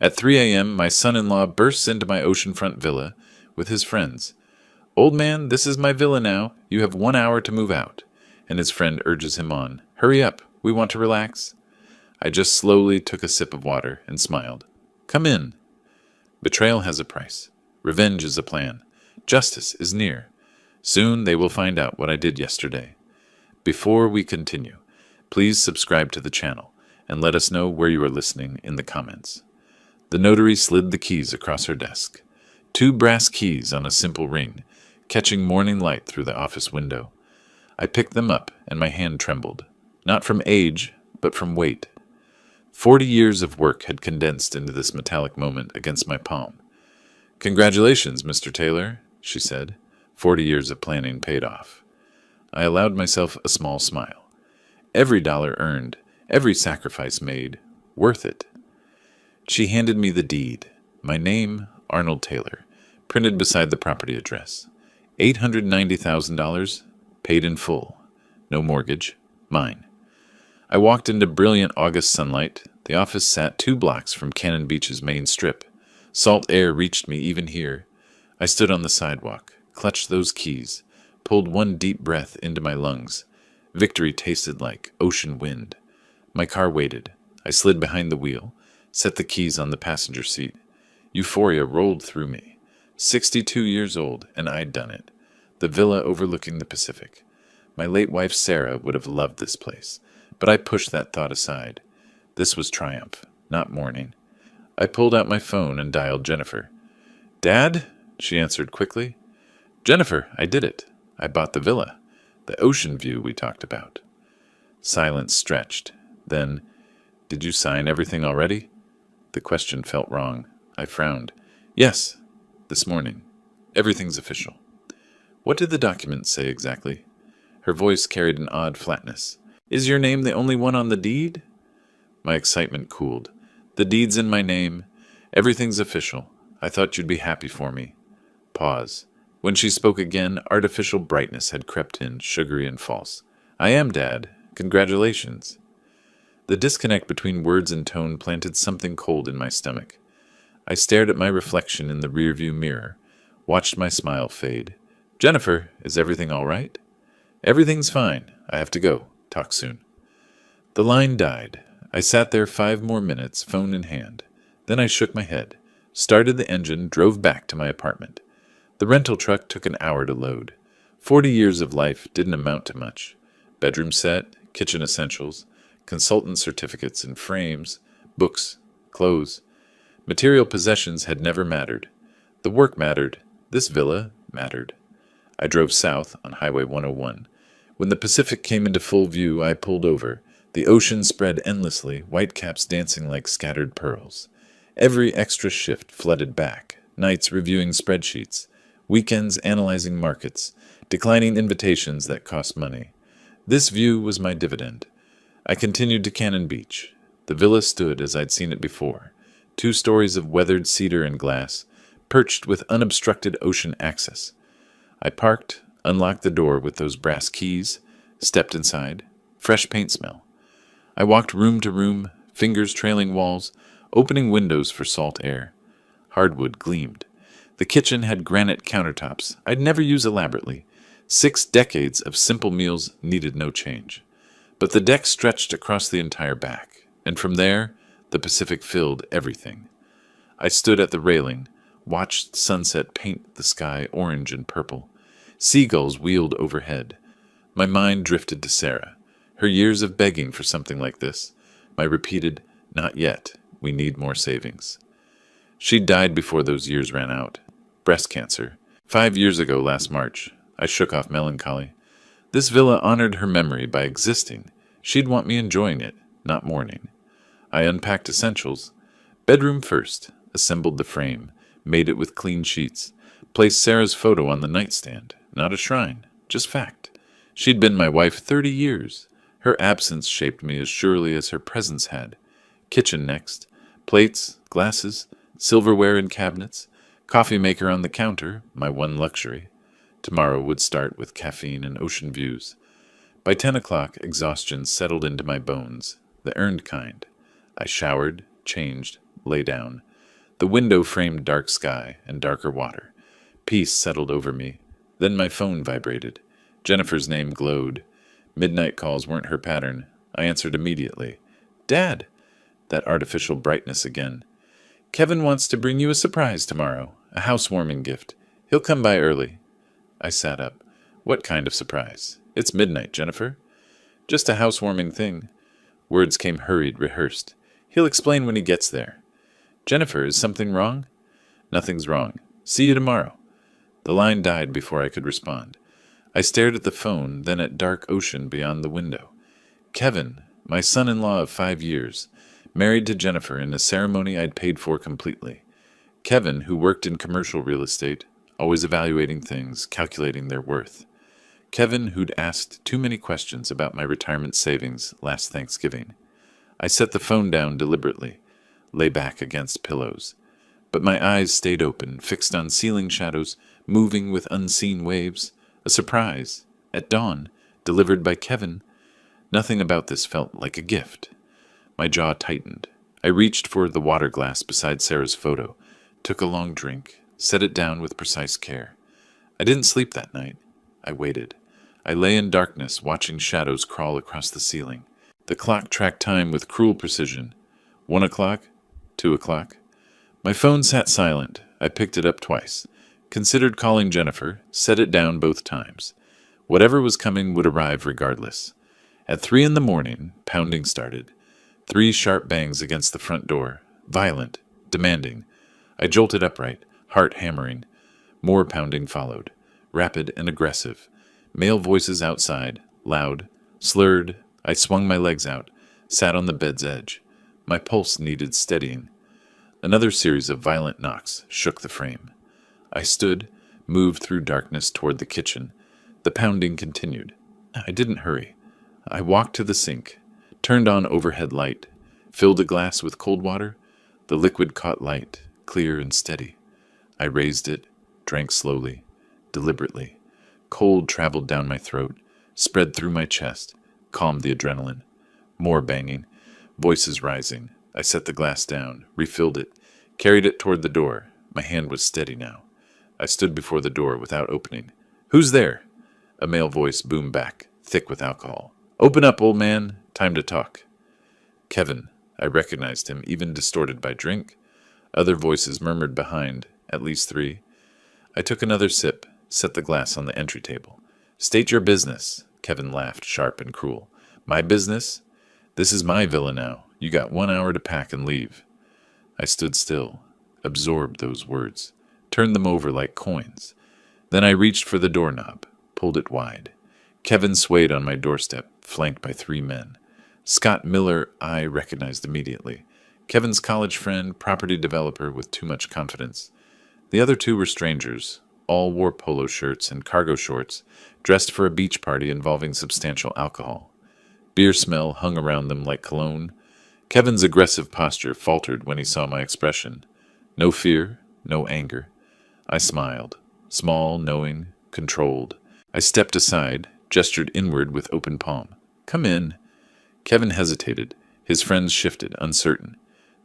At 3 a.m., my son-in-law bursts into my oceanfront villa with his friends. "Old man, this is my villa now. You have 1 hour to move out." And his friend urges him on. "Hurry up. We want to relax." I just slowly took a sip of water and smiled. "Come in." Betrayal has a price. Revenge is a plan. Justice is near. Soon they will find out what I did yesterday. Before we continue, please subscribe to the channel and let us know where you are listening in the comments. The notary slid the keys across her desk. 2 brass keys on a simple ring, catching morning light through the office window. I picked them up and my hand trembled, not from age, but from weight. 40 years of work had condensed into this metallic moment against my palm. "Congratulations, Mr. Taylor," she said. 40 years of planning paid off. I allowed myself a small smile. Every dollar earned, every sacrifice made, worth it. She handed me the deed. My name, Arnold Taylor, printed beside the property address. $890,000, paid in full. No mortgage, mine. I walked into brilliant August sunlight. The office sat 2 blocks from Cannon Beach's main strip. Salt air reached me even here. I stood on the sidewalk, clutched those keys, pulled one deep breath into my lungs. Victory tasted like ocean wind. My car waited. I slid behind the wheel, set the keys on the passenger seat. Euphoria rolled through me. 62 years old, and I'd done it. The villa overlooking the Pacific. My late wife Sarah would have loved this place, but I pushed that thought aside. This was triumph, not mourning. I pulled out my phone and dialed Jennifer. "Dad?" she answered quickly. "Jennifer, I did it. I bought the villa. The ocean view we talked about." Silence stretched. Then, "Did you sign everything already?" The question felt wrong. I frowned. "Yes, this morning. Everything's official." "What did the document say exactly?" Her voice carried an odd flatness. "Is your name the only one on the deed?" My excitement cooled. "The deed's in my name. Everything's official. I thought you'd be happy for me." Pause. When she spoke again, artificial brightness had crept in, sugary and false. "I am, Dad. Congratulations." The disconnect between words and tone planted something cold in my stomach. I stared at my reflection in the rearview mirror, watched my smile fade. "Jennifer, is everything all right?" "Everything's fine. I have to go. Talk soon." The line died. I sat there 5 more minutes, phone in hand. Then I shook my head, started the engine, drove back to my apartment. The rental truck took an hour to load. 40 years of life didn't amount to much. Bedroom set, kitchen essentials, consultant certificates and frames, books, clothes. Material possessions had never mattered. The work mattered. This villa mattered. I drove south on Highway 101. When the Pacific came into full view, I pulled over. The ocean spread endlessly, whitecaps dancing like scattered pearls. Every extra shift flooded back, nights reviewing spreadsheets, weekends analyzing markets, declining invitations that cost money. This view was my dividend. I continued to Cannon Beach. The villa stood as I'd seen it before, 2 stories of weathered cedar and glass, perched with unobstructed ocean access. I parked, unlocked the door with those brass keys, stepped inside. Fresh paint smell. I walked room to room, fingers trailing walls, opening windows for salt air. Hardwood gleamed. The kitchen had granite countertops I'd never use elaborately. 6 decades of simple meals needed no change. But the deck stretched across the entire back, and from there, the Pacific filled everything. I stood at the railing, watched sunset paint the sky orange and purple. Seagulls wheeled overhead. My mind drifted to Sarah. Her years of begging for something like this. My repeated, "Not yet. We need more savings." She died before those years ran out. Breast cancer. 5 years ago last March. I shook off melancholy. This villa honored her memory by existing. She'd want me enjoying it, not mourning. I unpacked essentials. Bedroom first. Assembled the frame. Made it with clean sheets. Placed Sarah's photo on the nightstand. Not a shrine. Just fact. She'd been my wife 30 years. Her absence shaped me as surely as her presence had. Kitchen next. Plates, glasses, silverware in cabinets, coffee maker on the counter, my one luxury. Tomorrow would start with caffeine and ocean views. By 10 o'clock, exhaustion settled into my bones, the earned kind. I showered, changed, lay down. The window framed dark sky and darker water. Peace settled over me. Then my phone vibrated. Jennifer's name glowed. Midnight calls weren't her pattern. I answered immediately. Dad! That artificial brightness again. Kevin wants to bring you a surprise tomorrow. A housewarming gift. He'll come by early. I sat up. What kind of surprise? It's midnight, Jennifer. Just a housewarming thing. Words came hurried, rehearsed. He'll explain when he gets there. Jennifer, is something wrong? Nothing's wrong. See you tomorrow. The line died before I could respond. I stared at the phone, then at dark ocean beyond the window. Kevin, my son-in-law of 5 years, married to Jennifer in a ceremony I'd paid for completely. Kevin, who worked in commercial real estate, always evaluating things, calculating their worth. Kevin, who'd asked too many questions about my retirement savings last Thanksgiving. I set the phone down deliberately, lay back against pillows. But my eyes stayed open, fixed on ceiling shadows, moving with unseen waves. A surprise, at dawn, delivered by Kevin. Nothing about this felt like a gift. My jaw tightened. I reached for the water glass beside Sarah's photo, took a long drink, set it down with precise care. I didn't sleep that night. I waited. I lay in darkness, watching shadows crawl across the ceiling. The clock tracked time with cruel precision. 1 o'clock, 2 o'clock. My phone sat silent. I picked it up twice. Considered calling Jennifer, set it down both times. Whatever was coming would arrive regardless. At 3 in the morning, pounding started. 3 sharp bangs against the front door, violent, demanding. I jolted upright, heart hammering. More pounding followed, rapid and aggressive. Male voices outside, loud, slurred. I swung my legs out, sat on the bed's edge. My pulse needed steadying. Another series of violent knocks shook the frame. I stood, moved through darkness toward the kitchen. The pounding continued. I didn't hurry. I walked to the sink, turned on overhead light, filled a glass with cold water. The liquid caught light, clear and steady. I raised it, drank slowly, deliberately. Cold traveled down my throat, spread through my chest, calmed the adrenaline. More banging, voices rising. I set the glass down, refilled it, carried it toward the door. My hand was steady now. I stood before the door without opening. Who's there? A male voice boomed back, thick with alcohol. Open up, old man. Time to talk. Kevin. I recognized him, even distorted by drink. Other voices murmured behind, at least 3. I took another sip, set the glass on the entry table. State your business. Kevin laughed, sharp and cruel. My business? This is my villa now. You got 1 hour to pack and leave. I stood still, absorbed those words, turned them over like coins. Then I reached for the doorknob, pulled it wide. Kevin swayed on my doorstep, flanked by 3 men. Scott Miller I recognized immediately. Kevin's college friend, property developer with too much confidence. The other 2 were strangers. All wore polo shirts and cargo shorts, dressed for a beach party involving substantial alcohol. Beer smell hung around them like cologne. Kevin's aggressive posture faltered when he saw my expression. No fear, no anger. I smiled, small, knowing, controlled. I stepped aside, gestured inward with open palm. Come in. Kevin hesitated. His friends shifted, uncertain.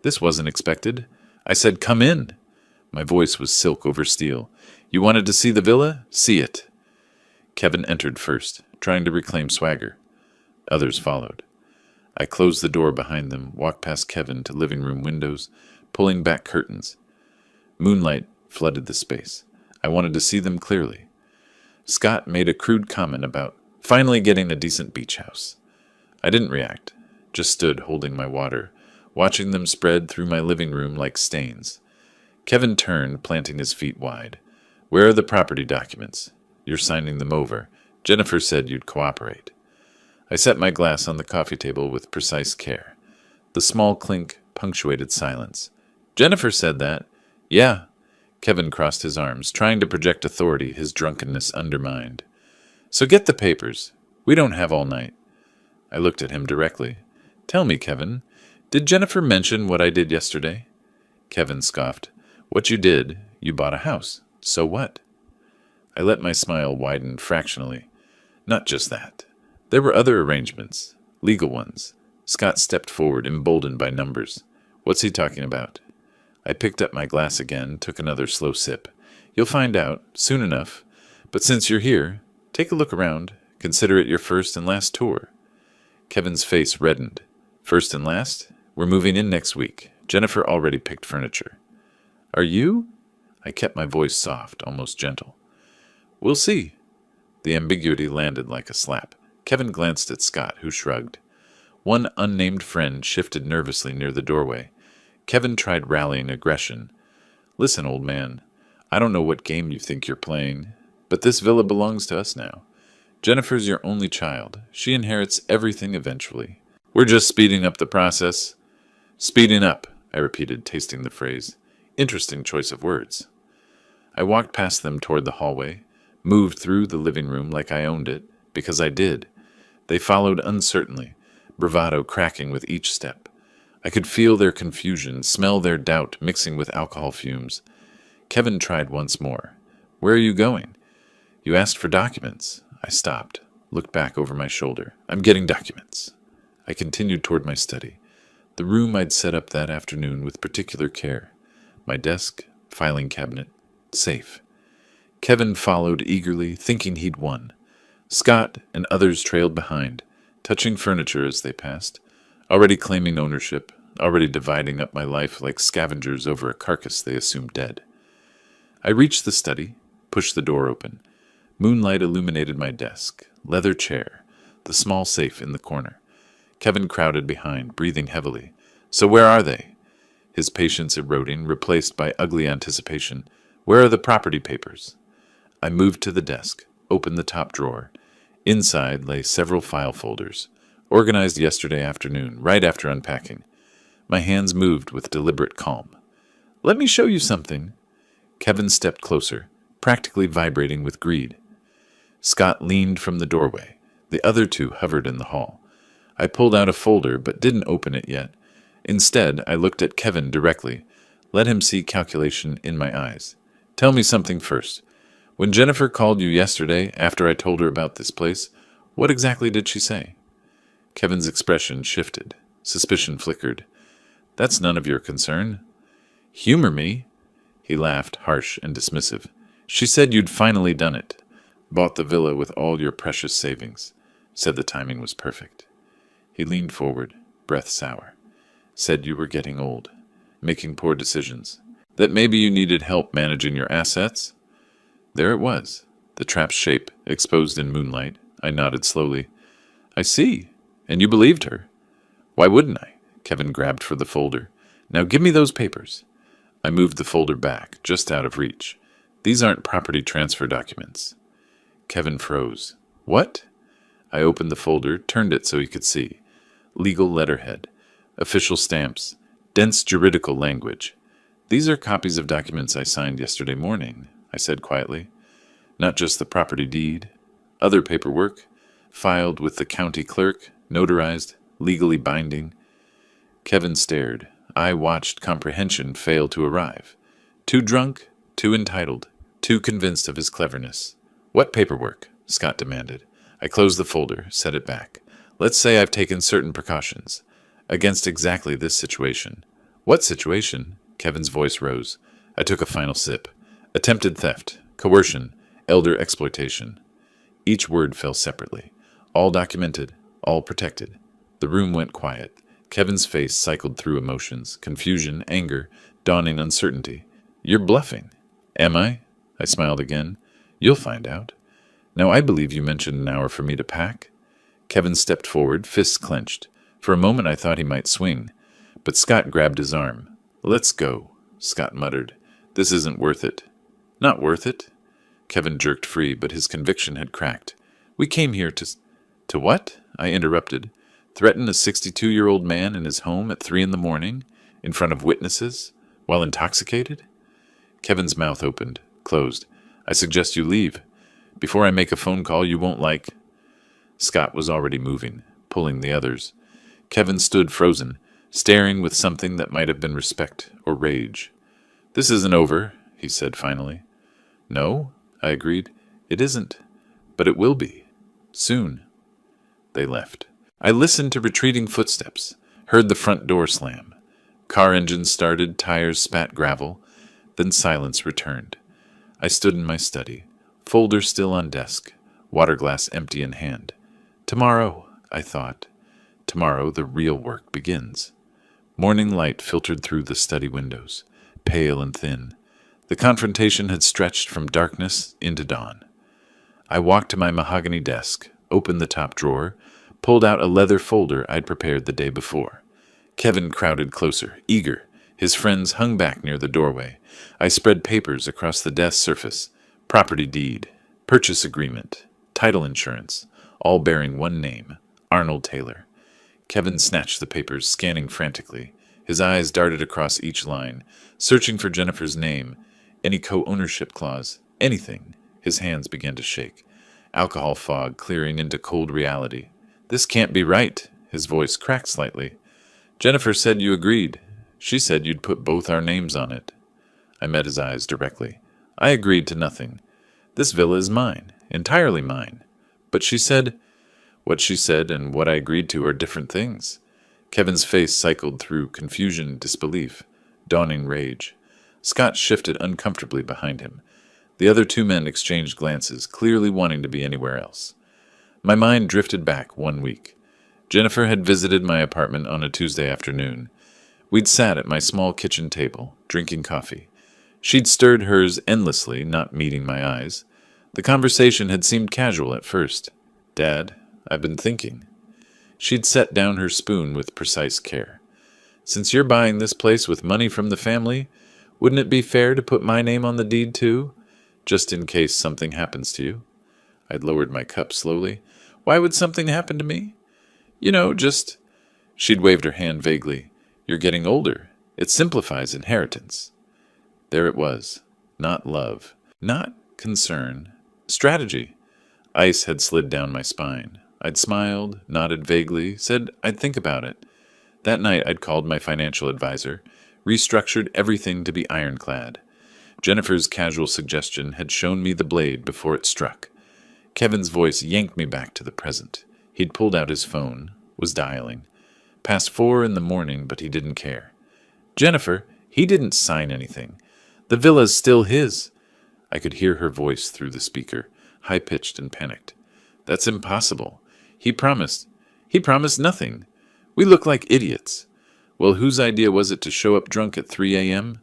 This wasn't expected. I said, come in. My voice was silk over steel. You wanted to see the villa? See it. Kevin entered first, trying to reclaim swagger. Others followed. I closed the door behind them, walked past Kevin to living room windows, pulling back curtains. Moonlight flooded the space. I wanted to see them clearly. Scott made a crude comment about finally getting a decent beach house. I didn't react, just stood holding my water, watching them spread through my living room like stains. Kevin turned, planting his feet wide. Where are the property documents? You're signing them over. Jennifer said you'd cooperate. I set my glass on the coffee table with precise care. The small clink punctuated silence. Jennifer said that. Yeah. Kevin crossed his arms, trying to project authority his drunkenness undermined. So get the papers. We don't have all night. I looked at him directly. Tell me, Kevin, did Jennifer mention what I did yesterday? Kevin scoffed. What you did, you bought a house. So what? I let my smile widen fractionally. Not just that. There were other arrangements, legal ones. Scott stepped forward, emboldened by numbers. What's he talking about? I picked up my glass again, took another slow sip. You'll find out, soon enough. But since you're here, take a look around. Consider it your first and last tour. Kevin's face reddened. First and last? We're moving in next week. Jennifer already picked furniture. Are you? I kept my voice soft, almost gentle. We'll see. The ambiguity landed like a slap. Kevin glanced at Scott, who shrugged. One unnamed friend shifted nervously near the doorway. Kevin tried rallying aggression. Listen, old man, I don't know what game you think you're playing, but this villa belongs to us now. Jennifer's your only child. She inherits everything eventually. We're just speeding up the process. Speeding up, I repeated, tasting the phrase. Interesting choice of words. I walked past them toward the hallway, moved through the living room like I owned it, because I did. They followed uncertainly, bravado cracking with each step. I could feel their confusion, smell their doubt mixing with alcohol fumes. Kevin tried once more. Where are you going? You asked for documents. I stopped, looked back over my shoulder. I'm getting documents. I continued toward my study, the room I'd set up that afternoon with particular care. My desk, filing cabinet, safe. Kevin followed eagerly, thinking he'd won. Scott and others trailed behind, touching furniture as they passed, already claiming ownership, already dividing up my life like scavengers over a carcass they assumed dead. I reached the study, pushed the door open. Moonlight illuminated my desk, leather chair, the small safe in the corner. Kevin crowded behind, breathing heavily. So where are they? His patience eroding, replaced by ugly anticipation. Where are the property papers? I moved to the desk, opened the top drawer. Inside lay several file folders, organized yesterday afternoon, right after unpacking. My hands moved with deliberate calm. Let me show you something. Kevin stepped closer, practically vibrating with greed. Scott leaned from the doorway. The other two hovered in the hall. I pulled out a folder, but didn't open it yet. Instead, I looked at Kevin directly, let him see calculation in my eyes. Tell me something first. When Jennifer called you yesterday, after I told her about this place, what exactly did she say? Kevin's expression shifted. Suspicion flickered. That's none of your concern. Humor me? He laughed, harsh and dismissive. She said you'd finally done it. Bought the villa with all your precious savings. Said the timing was perfect. He leaned forward, breath sour. Said you were getting old, making poor decisions. That maybe you needed help managing your assets? There it was, the trap's shape, exposed in moonlight. I nodded slowly. I see. And you believed her. Why wouldn't I? Kevin grabbed for the folder. Now give me those papers. I moved the folder back, just out of reach. These aren't property transfer documents. Kevin froze. What? I opened the folder, turned it so he could see. Legal letterhead, official stamps, dense juridical language. These are copies of documents I signed yesterday morning, I said quietly. Not just the property deed. Other paperwork, filed with the county clerk, notarized, legally binding. Kevin stared. I watched comprehension fail to arrive. Too drunk, too entitled, too convinced of his cleverness. What paperwork? Scott demanded. I closed the folder, set it back. Let's say I've taken certain precautions against exactly this situation. What situation? Kevin's voice rose. I took a final sip. Attempted theft, coercion, elder exploitation. Each word fell separately. All documented, all protected. The room went quiet. Kevin's face cycled through emotions, confusion, anger, dawning uncertainty. You're bluffing. Am I? I smiled again. You'll find out. Now I believe you mentioned an hour for me to pack. Kevin stepped forward, fists clenched. For a moment I thought he might swing, but Scott grabbed his arm. Let's go, Scott muttered. This isn't worth it. Not worth it? Kevin jerked free, but his conviction had cracked. We came here to... To what? I interrupted. Threaten a 62-year-old man in his home at 3 a.m, in front of witnesses, while intoxicated? Kevin's mouth opened, closed. I suggest you leave. Before I make a phone call you won't like... Scott was already moving, pulling the others. Kevin stood frozen, staring with something that might have been respect or rage. This isn't over, he said finally. No, I agreed. It isn't. But it will be. Soon. They left. I listened to retreating footsteps, heard the front door slam. Car engine started, tires spat gravel, then silence returned. I stood in my study, folder still on desk, water glass empty in hand. Tomorrow, I thought. Tomorrow the real work begins. Morning light filtered through the study windows, pale and thin. The confrontation had stretched from darkness into dawn. I walked to my mahogany desk, opened the top drawer, pulled out a leather folder I'd prepared the day before. Kevin crowded closer, eager. His friends hung back near the doorway. I spread papers across the desk surface. Property deed, purchase agreement, title insurance, all bearing one name, Arnold Taylor. Kevin snatched the papers, scanning frantically. His eyes darted across each line, searching for Jennifer's name, any co-ownership clause, anything. His hands began to shake. Alcohol fog clearing into cold reality. This can't be right. His voice cracked slightly. Jennifer said you agreed. She said you'd put both our names on it. I met his eyes directly. I agreed to nothing. This villa is mine, entirely mine. But she said, what she said and what I agreed to are different things. Kevin's face cycled through confusion, disbelief, dawning rage. Scott shifted uncomfortably behind him. The other two men exchanged glances, clearly wanting to be anywhere else. My mind drifted back 1 week. Jennifer had visited my apartment on a Tuesday afternoon. We'd sat at my small kitchen table, drinking coffee. She'd stirred hers endlessly, not meeting my eyes. The conversation had seemed casual at first. Dad, I've been thinking. She'd set down her spoon with precise care. Since you're buying this place with money from the family, wouldn't it be fair to put my name on the deed too? Just in case something happens to you. I'd lowered my cup slowly. Why would something happen to me? Just... She'd waved her hand vaguely. You're getting older. It simplifies inheritance. There it was. Not love. Not concern. Strategy. Ice had slid down my spine. I'd smiled, nodded vaguely, said I'd think about it. That night I'd called my financial advisor, restructured everything to be ironclad. Jennifer's casual suggestion had shown me the blade before it struck. Kevin's voice yanked me back to the present. He'd pulled out his phone, was dialing. Past 4 a.m, but he didn't care. Jennifer, he didn't sign anything. The villa's still his. I could hear her voice through the speaker, high-pitched and panicked. That's impossible. He promised. He promised nothing. We look like idiots. Well, whose idea was it to show up drunk at 3 a.m.?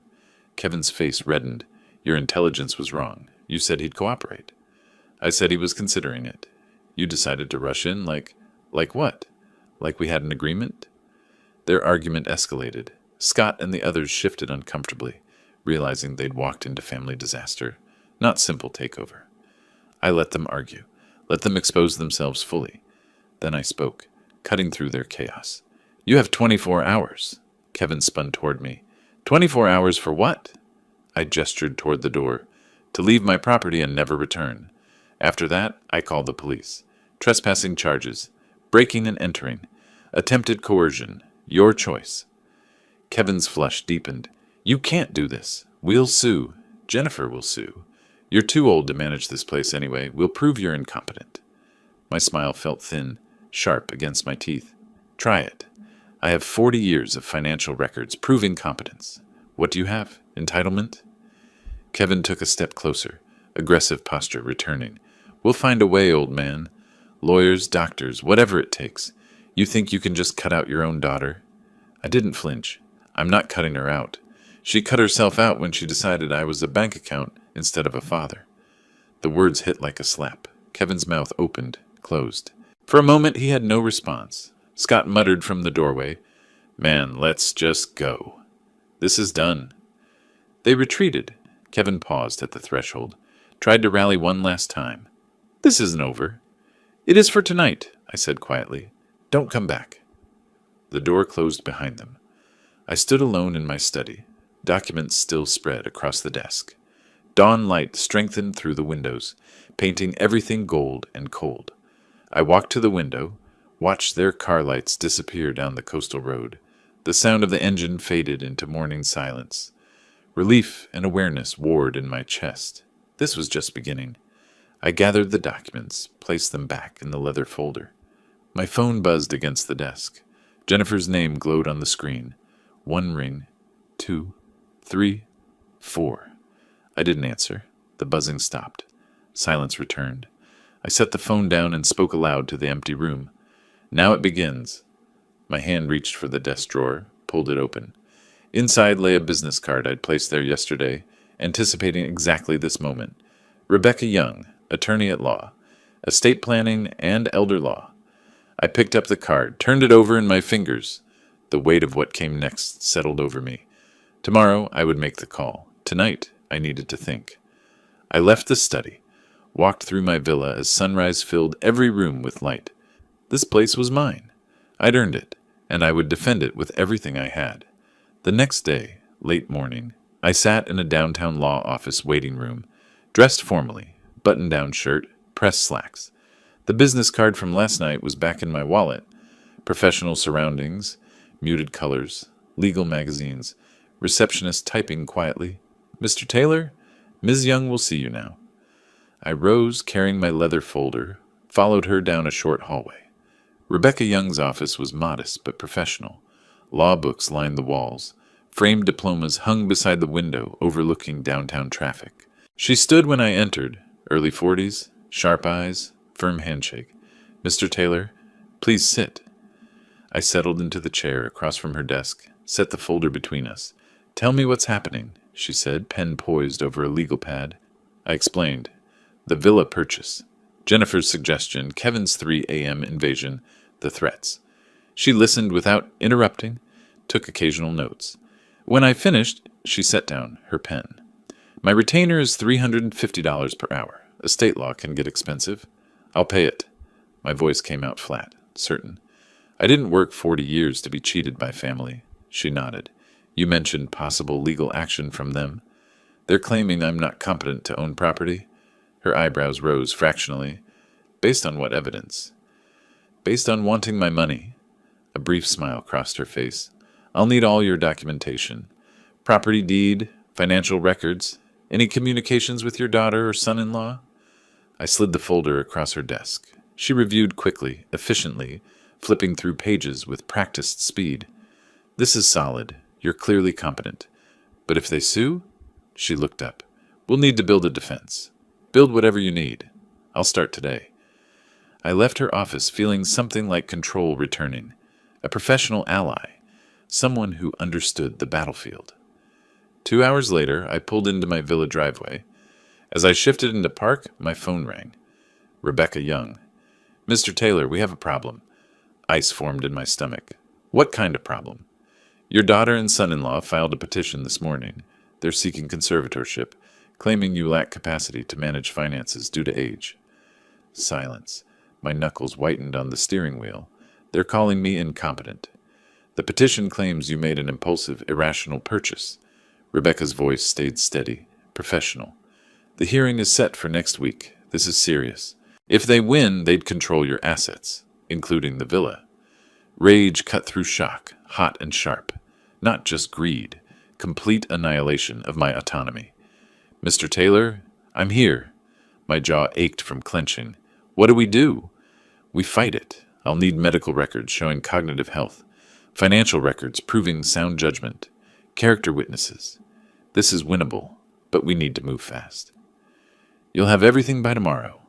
Kevin's face reddened. Your intelligence was wrong. You said he'd cooperate. I said he was considering it. You decided to rush in like what? Like we had an agreement? Their argument escalated. Scott and the others shifted uncomfortably, realizing they'd walked into family disaster, not simple takeover. I let them argue, let them expose themselves fully. Then I spoke, cutting through their chaos. You have 24 hours. Kevin spun toward me. 24 hours for what? I gestured toward the door. To leave my property and never return. After that, I called the police. Trespassing charges, breaking and entering, attempted coercion, your choice. Kevin's flush deepened. You can't do this. We'll sue. Jennifer will sue. You're too old to manage this place anyway. We'll prove you're incompetent. My smile felt thin, sharp against my teeth. Try it. I have 40 years of financial records proving competence. What do you have? Entitlement? Kevin took a step closer, aggressive posture returning. We'll find a way, old man. Lawyers, doctors, whatever it takes. You think you can just cut out your own daughter? I didn't flinch. I'm not cutting her out. She cut herself out when she decided I was a bank account instead of a father. The words hit like a slap. Kevin's mouth opened, closed. For a moment he had no response. Scott muttered from the doorway, Man, let's just go. This is done. They retreated. Kevin paused at the threshold, tried to rally one last time. This isn't over. It is for tonight, I said quietly. Don't come back. The door closed behind them. I stood alone in my study, documents still spread across the desk. Dawn light strengthened through the windows, painting everything gold and cold. I walked to the window, watched their car lights disappear down the coastal road. The sound of the engine faded into morning silence. Relief and awareness warred in my chest. This was just beginning. I gathered the documents, placed them back in the leather folder. My phone buzzed against the desk. Jennifer's name glowed on the screen. One ring, two, three, four. I didn't answer. The buzzing stopped. Silence returned. I set the phone down and spoke aloud to the empty room. Now it begins. My hand reached for the desk drawer, pulled it open. Inside lay a business card I'd placed there yesterday, anticipating exactly this moment. Rebecca Young, attorney at law, estate planning and elder law. I picked up the card, turned it over in my fingers. The weight of what came next settled over me. Tomorrow I would make the call. Tonight I needed to think. I left the study, walked through my villa as sunrise filled every room with light. This place was mine. I'd earned it, and I would defend it with everything I had. The next day, late morning, I sat in a downtown law office waiting room, dressed formally, button-down shirt, pressed slacks. The business card from last night was back in my wallet. Professional surroundings, muted colors, legal magazines, receptionist typing quietly. "Mr. Taylor, Ms. Young will see you now." I rose, carrying my leather folder, followed her down a short hallway. Rebecca Young's office was modest but professional. Law books lined the walls. Framed diplomas hung beside the window overlooking downtown traffic. She stood when I entered, early 40s, sharp eyes, firm handshake. "Mr. Taylor, please sit." I settled into the chair across from her desk, set the folder between us. "Tell me what's happening," she said, pen poised over a legal pad. I explained. The villa purchase. Jennifer's suggestion, Kevin's 3 a.m. invasion, the threats. She listened without interrupting, took occasional notes. When I finished, she set down her pen. "My retainer is $350 per hour. Estate law can get expensive. I'll pay it." My voice came out flat, certain. "I didn't work 40 years to be cheated by family." She nodded. "You mentioned possible legal action from them. They're claiming I'm not competent to own property." Her eyebrows rose fractionally. "Based on what evidence?" "Based on wanting my money." A brief smile crossed her face. "I'll need all your documentation. Property deed, financial records, any communications with your daughter or son-in-law?" I slid the folder across her desk. She reviewed quickly, efficiently, flipping through pages with practiced speed. "This is solid. You're clearly competent. But if they sue?" She looked up. "We'll need to build a defense. Build whatever you need. I'll start today." I left her office feeling something like control returning. A professional ally. Someone who understood the battlefield. 2 hours later, I pulled into my villa driveway. As I shifted into park, my phone rang. Rebecca Young. "Mr. Taylor, we have a problem." Ice formed in my stomach. "What kind of problem?" "Your daughter and son-in-law filed a petition this morning. They're seeking conservatorship, claiming you lack capacity to manage finances due to age." Silence. My knuckles whitened on the steering wheel. "They're calling me incompetent." "The petition claims you made an impulsive, irrational purchase." Rebecca's voice stayed steady, professional. "The hearing is set for next week. This is serious. If they win, they'd control your assets, including the villa." Rage cut through shock, hot and sharp. Not just greed. Complete annihilation of my autonomy. "Mr. Taylor, I'm here." My jaw ached from clenching. "What do we do?" "We fight it. I'll need medical records showing cognitive health, financial records proving sound judgment, character witnesses. This is winnable, but we need to move fast." "You'll have everything by tomorrow."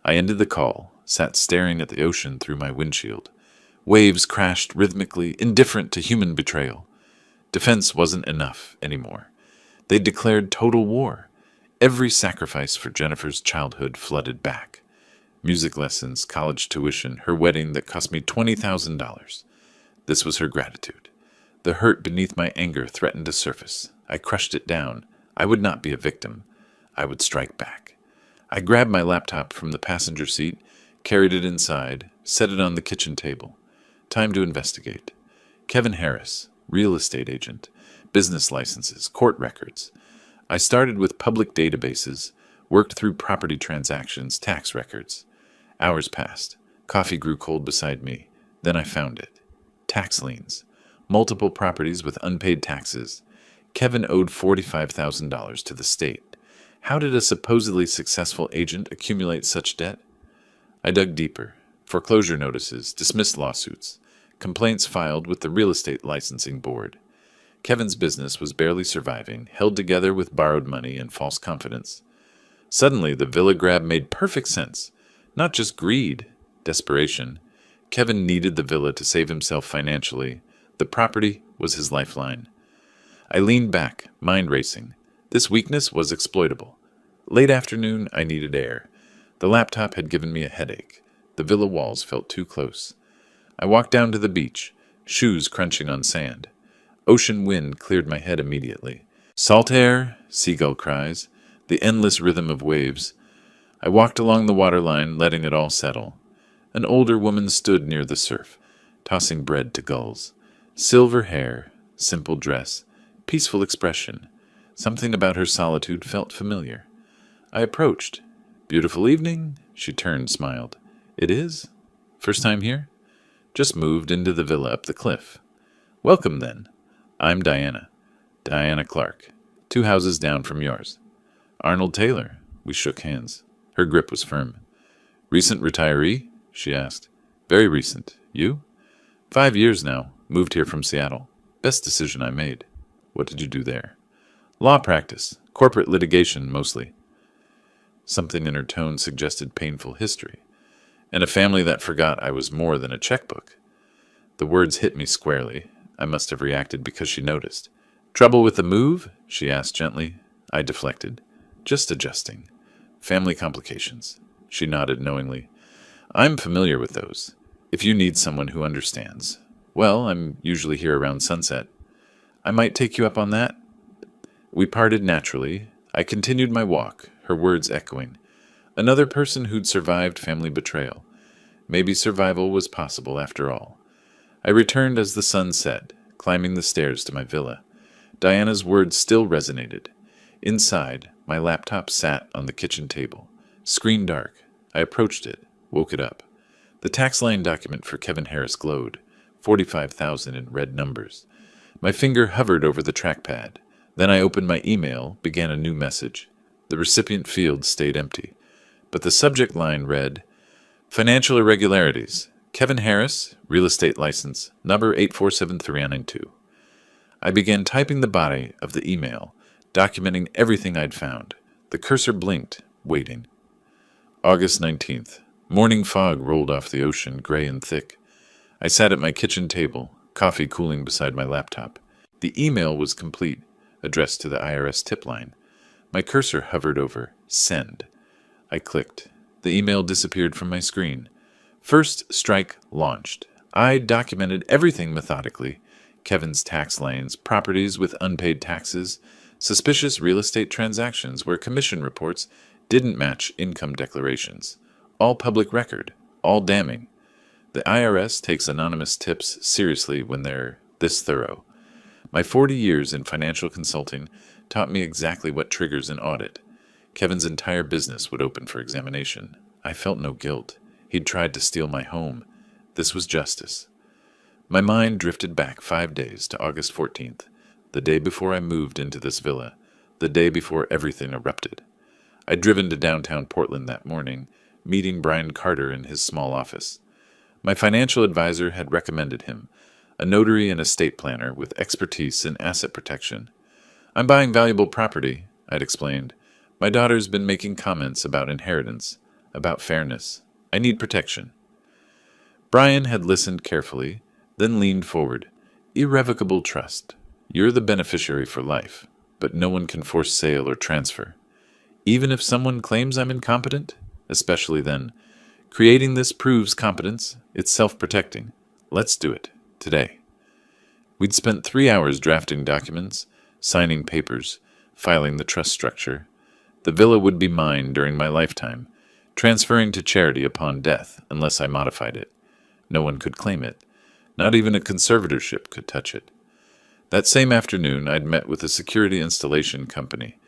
I ended the call, sat staring at the ocean through my windshield. Waves crashed rhythmically, indifferent to human betrayal. Defense wasn't enough anymore. They declared total war. Every sacrifice for Jennifer's childhood flooded back. Music lessons, college tuition, her wedding that cost me $20,000. This was her gratitude. The hurt beneath my anger threatened to surface. I crushed it down. I would not be a victim. I would strike back. I grabbed my laptop from the passenger seat, carried it inside, set it on the kitchen table. Time to investigate. Kevin Harris, real estate agent, business licenses, court records. I started with public databases, worked through property transactions, tax records. Hours passed. Coffee grew cold beside me. Then I found it. Tax liens. Multiple properties with unpaid taxes. Kevin owed $45,000 to the state. How did a supposedly successful agent accumulate such debt? I dug deeper. Foreclosure notices, dismissed lawsuits, complaints filed with the Real Estate Licensing Board. Kevin's business was barely surviving, held together with borrowed money and false confidence. Suddenly, the villa grab made perfect sense. Not just greed, desperation. Kevin needed the villa to save himself financially. The property was his lifeline. I leaned back, mind racing. This weakness was exploitable. Late afternoon, I needed air. The laptop had given me a headache. The villa walls felt too close. I walked down to the beach, shoes crunching on sand. Ocean wind cleared my head immediately. Salt air, seagull cries, the endless rhythm of waves. I walked along the waterline, letting it all settle. An older woman stood near the surf, tossing bread to gulls. Silver hair, simple dress, peaceful expression. Something about her solitude felt familiar. I approached. "Beautiful evening," she turned, smiled. "It is? First time here?" "Just moved into the villa up the cliff." "Welcome, then. I'm Diana. Diana Clark. 2 houses down from yours." "Arnold Taylor." We shook hands. Her grip was firm. "Recent retiree?" she asked. "Very recent. You?" 5 years now. Moved here from Seattle. Best decision I made." "What did you do there?" "Law practice. Corporate litigation, mostly." Something in her tone suggested painful history. "And a family that forgot I was more than a checkbook." The words hit me squarely. I must have reacted because she noticed. "Trouble with the move?" she asked gently. I deflected. "Just adjusting. Family complications." She nodded knowingly. "I'm familiar with those. If you need someone who understands. Well, I'm usually here around sunset." "I might take you up on that." We parted naturally. I continued my walk, her words echoing. Another person who'd survived family betrayal. Maybe survival was possible after all. I returned as the sun set, climbing the stairs to my villa. Diana's words still resonated. Inside, my laptop sat on the kitchen table. Screen dark. I approached it, woke it up. The tax line document for Kevin Harris glowed, 45,000 in red numbers. My finger hovered over the trackpad. Then I opened my email, began a new message. The recipient field stayed empty, but the subject line read, "Financial irregularities. Kevin Harris, real estate license, number 8473992. I began typing the body of the email, documenting everything I'd found. The cursor blinked, waiting. August 19th. Morning fog rolled off the ocean, gray and thick. I sat at my kitchen table, coffee cooling beside my laptop. The email was complete, addressed to the IRS tip line. My cursor hovered over Send. I clicked. The email disappeared from my screen. First strike launched. I documented everything methodically. Kevin's tax lanes, properties with unpaid taxes, suspicious real estate transactions where commission reports didn't match income declarations. All public record, all damning. The IRS takes anonymous tips seriously when they're this thorough. My 40 years in financial consulting taught me exactly what triggers an audit. Kevin's entire business would open for examination. I felt no guilt. He'd tried to steal my home. This was justice. My mind drifted back 5 days to August 14th, the day before I moved into this villa, the day before everything erupted. I'd driven to downtown Portland that morning, meeting Brian Carter in his small office. My financial advisor had recommended him, a notary and estate planner with expertise in asset protection. "I'm buying valuable property," I'd explained. "My daughter's been making comments about inheritance, about fairness. I need protection." Brian had listened carefully, then leaned forward. "Irrevocable trust. You're the beneficiary for life, but no one can force sale or transfer. Even if someone claims I'm incompetent, especially then, creating this proves competence. It's self-protecting. Let's do it. Today." We'd spent 3 hours drafting documents, signing papers, filing the trust structure. The villa would be mine during my lifetime, transferring to charity upon death unless I modified it. No one could claim it. Not even a conservatorship could touch it. That same afternoon, I'd met with a security installation company.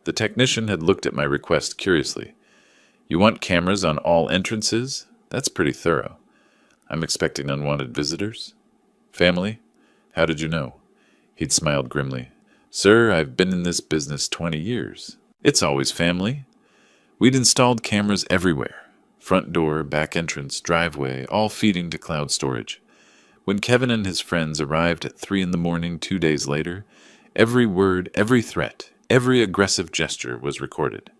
The technician had looked at my request curiously. "You want cameras on all entrances? That's pretty thorough. I'm expecting unwanted visitors." "Family? How did you know?" He'd smiled grimly. "Sir, I've been in this business 20 years. It's always family." We'd installed cameras everywhere. Front door, back entrance, driveway, all feeding to cloud storage. When Kevin and his friends arrived at 3 in the morning 2 days later, every word, every threat, every aggressive gesture was recorded.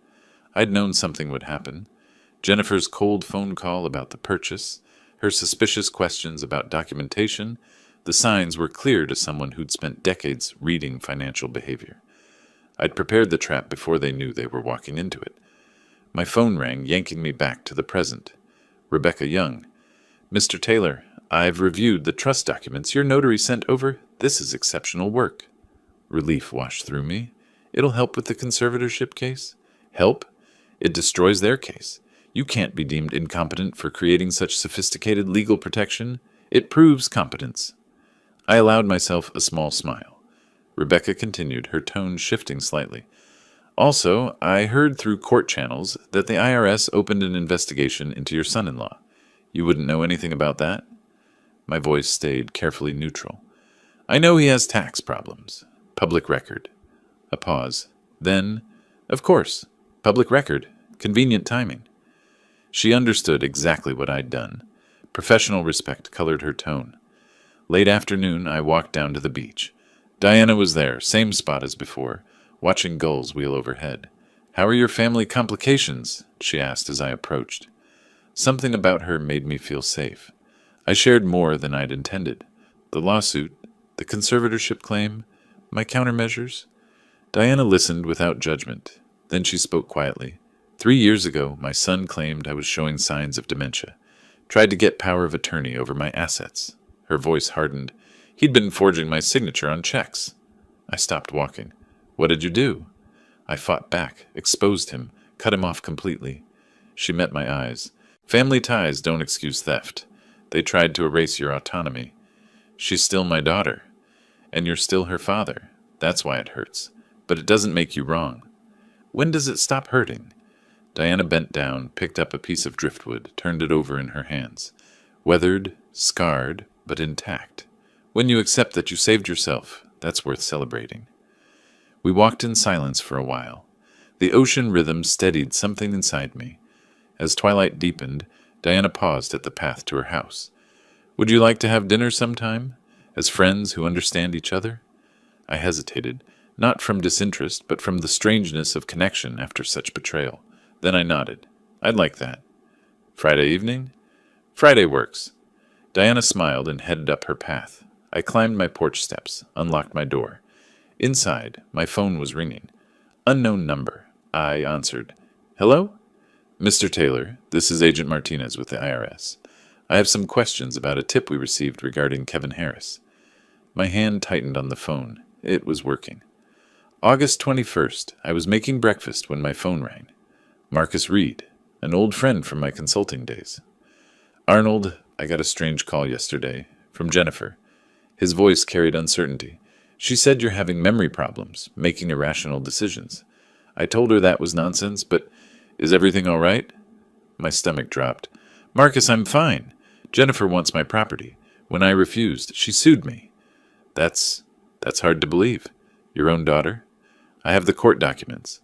I'd known something would happen. Jennifer's cold phone call about the purchase, her suspicious questions about documentation, the signs were clear to someone who'd spent decades reading financial behavior. I'd prepared the trap before they knew they were walking into it. My phone rang, yanking me back to the present. Rebecca Young. Mr. Taylor, I've reviewed the trust documents your notary sent over. This is exceptional work. Relief washed through me. It'll help with the conservatorship case? Help? It destroys their case. You can't be deemed incompetent for creating such sophisticated legal protection. It proves competence. I allowed myself a small smile. Rebecca continued, her tone shifting slightly. Also, I heard through court channels that the IRS opened an investigation into your son-in-law. You wouldn't know anything about that? My voice stayed carefully neutral. I know he has tax problems. Public record. A pause. Then, of course, public record. Convenient timing. She understood exactly what I'd done. Professional respect colored her tone. Late afternoon, I walked down to the beach. Diana was there, same spot as before, watching gulls wheel overhead. How are your family complications? She asked as I approached. Something about her made me feel safe. I shared more than I'd intended. The lawsuit, the conservatorship claim, my countermeasures. Diana listened without judgment. Then she spoke quietly. 3 years ago, my son claimed I was showing signs of dementia. Tried to get power of attorney over my assets. Her voice hardened. He'd been forging my signature on checks. I stopped walking. What did you do? I fought back, exposed him, cut him off completely. She met my eyes. Family ties don't excuse theft. They tried to erase your autonomy. She's still my daughter. And you're still her father. That's why it hurts. But it doesn't make you wrong. When does it stop hurting? Diana bent down, picked up a piece of driftwood, turned it over in her hands. Weathered, scarred, but intact. When you accept that you saved yourself, that's worth celebrating. We walked in silence for a while. The ocean rhythm steadied something inside me. As twilight deepened, Diana paused at the path to her house. Would you like to have dinner sometime, as friends who understand each other? I hesitated, not from disinterest, but from the strangeness of connection after such betrayal. Then I nodded. I'd like that. Friday evening? Friday works. Diana smiled and headed up her path. I climbed my porch steps, unlocked my door. Inside, my phone was ringing. Unknown number. I answered. Hello? Mr. Taylor, this is Agent Martinez with the IRS. I have some questions about a tip we received regarding Kevin Harris. My hand tightened on the phone. It was working. August 21st, I was making breakfast when my phone rang. Marcus Reed, an old friend from my consulting days. Arnold, I got a strange call yesterday, from Jennifer. His voice carried uncertainty. She said you're having memory problems, making irrational decisions. I told her that was nonsense, but is everything all right? My stomach dropped. Marcus, I'm fine. Jennifer wants my property. When I refused, she sued me. That's hard to believe. Your own daughter? I have the court documents.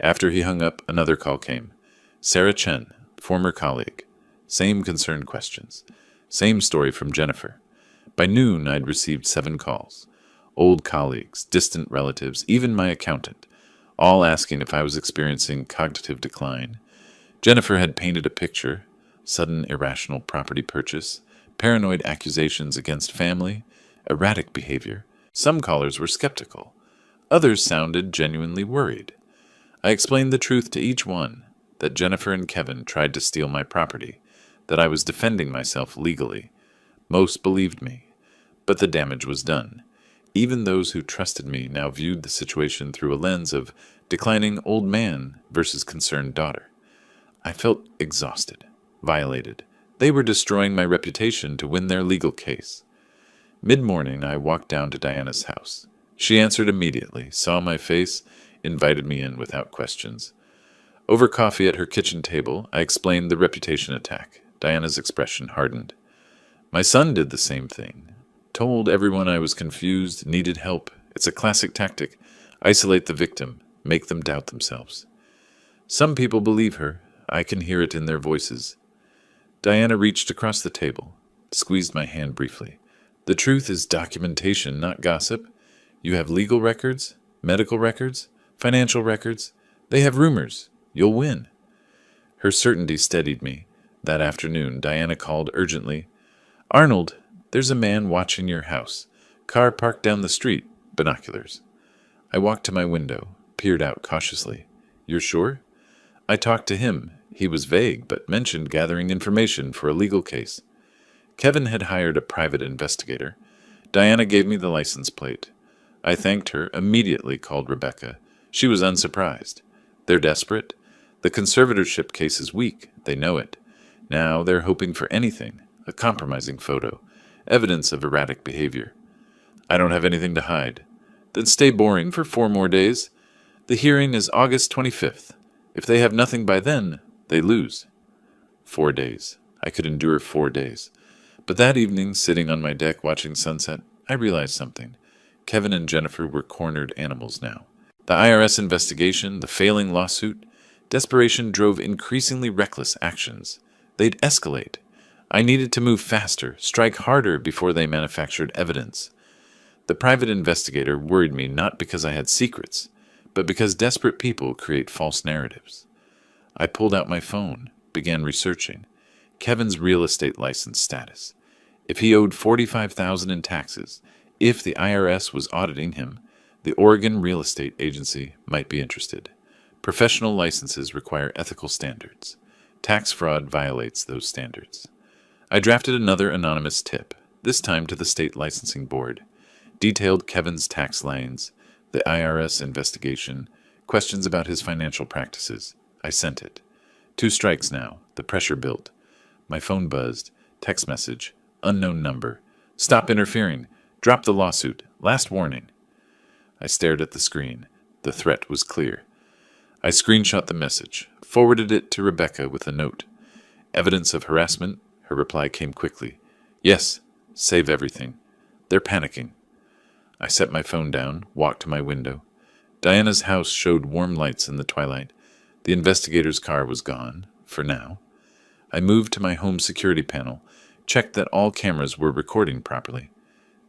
After he hung up, another call came. Sarah Chen, former colleague. Same concerned questions. Same story from Jennifer. By noon, I'd received 7 calls. Old colleagues, distant relatives, even my accountant, all asking if I was experiencing cognitive decline. Jennifer had painted a picture: sudden irrational property purchase, paranoid accusations against family, erratic behavior. Some callers were skeptical. Others sounded genuinely worried. I explained the truth to each one, that Jennifer and Kevin tried to steal my property, that I was defending myself legally. Most believed me, but the damage was done. Even those who trusted me now viewed the situation through a lens of declining old man versus concerned daughter. I felt exhausted, violated. They were destroying my reputation to win their legal case. Mid-morning, I walked down to Diana's house. She answered immediately, saw my face, invited me in without questions. Over coffee at her kitchen table, I explained the reputation attack. Diana's expression hardened. My son did the same thing. Told everyone I was confused, needed help. It's a classic tactic. Isolate the victim, make them doubt themselves. Some people believe her. I can hear it in their voices. Diana reached across the table, squeezed my hand briefly. The truth is documentation, not gossip. You have legal records, medical records, financial records. They have rumors. You'll win. Her certainty steadied me. That afternoon, Diana called urgently. Arnold, there's a man watching your house. Car parked down the street. Binoculars. I walked to my window, peered out cautiously. You're sure? I talked to him. He was vague, but mentioned gathering information for a legal case. Kevin had hired a private investigator. Diana gave me the license plate. I thanked her, immediately called Rebecca. She was unsurprised. They're desperate. The conservatorship case is weak. They know it. Now they're hoping for anything, a compromising photo, evidence of erratic behavior. I don't have anything to hide. Then stay boring for 4 more days. The hearing is August 25th. If they have nothing by then, they lose. 4 days. I could endure 4 days. But that evening, sitting on my deck watching sunset, I realized something. Kevin and Jennifer were cornered animals now. The IRS investigation, the failing lawsuit, desperation drove increasingly reckless actions. They'd escalate. I needed to move faster, strike harder before they manufactured evidence. The private investigator worried me not because I had secrets, but because desperate people create false narratives. I pulled out my phone, began researching. Kevin's real estate license status. If he owed $45,000 in taxes, if the IRS was auditing him, the Oregon Real Estate Agency might be interested. Professional licenses require ethical standards. Tax fraud violates those standards. I drafted another anonymous tip, this time to the state licensing board. Detailed Kevin's tax liens, the IRS investigation, questions about his financial practices. I sent it. 2 strikes now. The pressure built. My phone buzzed. Text message. Unknown number. Stop interfering. Drop the lawsuit. Last warning. I stared at the screen. The threat was clear. I screenshot the message, forwarded it to Rebecca with a note. Evidence of harassment? Her reply came quickly. Yes. Save everything. They're panicking. I set my phone down, walked to my window. Diana's house showed warm lights in the twilight. The investigator's car was gone, for now. I moved to my home security panel, checked that all cameras were recording properly.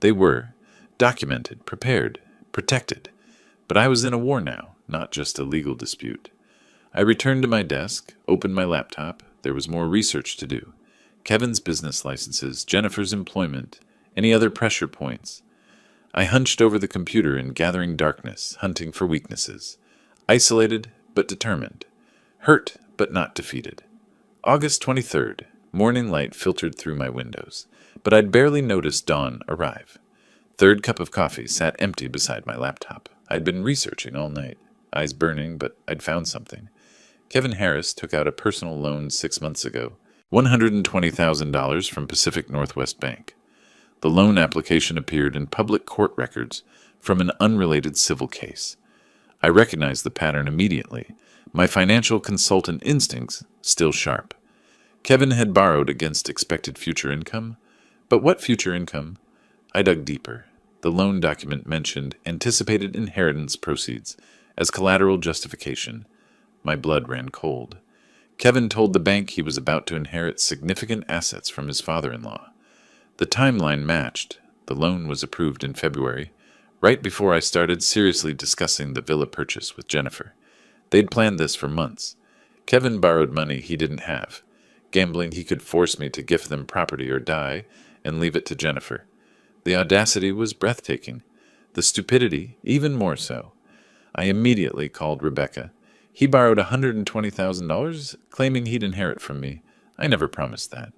They were, documented, prepared, protected. But I was in a war now, not just a legal dispute. I returned to my desk, opened my laptop. There was more research to do. Kevin's business licenses, Jennifer's employment, any other pressure points. I hunched over the computer in gathering darkness, hunting for weaknesses. Isolated, but determined. Hurt, but not defeated. August 23rd. Morning light filtered through my windows, but I'd barely noticed dawn arrive. 3rd cup of coffee sat empty beside my laptop. I'd been researching all night. Eyes burning, but I'd found something. Kevin Harris took out a personal loan 6 months ago. $120,000 from Pacific Northwest Bank. The loan application appeared in public court records from an unrelated civil case. I recognized the pattern immediately, my financial consultant instincts still sharp. Kevin had borrowed against expected future income, but what future income? I dug deeper. The loan document mentioned anticipated inheritance proceeds as collateral justification. My blood ran cold. Kevin told the bank he was about to inherit significant assets from his father-in-law. The timeline matched. The loan was approved in February, right before I started seriously discussing the villa purchase with Jennifer. They'd planned this for months. Kevin borrowed money he didn't have, gambling he could force me to gift them property or die and leave it to Jennifer. The audacity was breathtaking. The stupidity, even more so. I immediately called Rebecca. He borrowed $120,000, claiming he'd inherit from me. I never promised that.